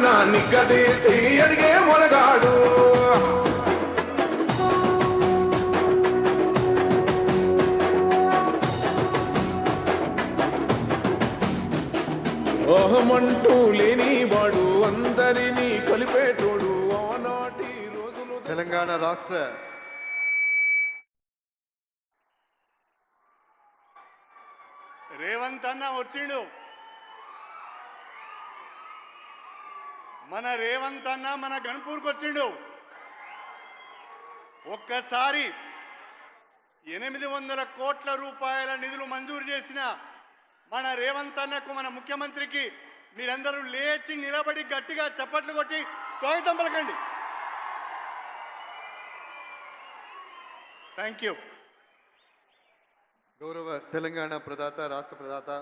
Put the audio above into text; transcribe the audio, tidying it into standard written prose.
కన్నా నిగ్గదీసి అడిగే మొనగాడు. ఓహమంటూ లేని వాడు అందరినీ కలిపేటోడు ఆనాటి రోజులు. తెలంగాణ రాష్ట్ర రేవంత్ అన్న వచ్చిండు. మన రేవంత్ అన్న మన గన్పూర్కి వచ్చిండు. ఒక్కసారి 800 కోట్ల రూపాయల నిధులు మంజూరు చేసిన మన రేవంత్ అన్నకు, మన ముఖ్యమంత్రికి మీరందరూ లేచి నిలబడి గట్టిగా చప్పట్లు కొట్టి స్వాగతం పలకండి. Thank you. గౌరవ తెలంగాణ ప్రదాత, రాష్ట్ర ప్రదాత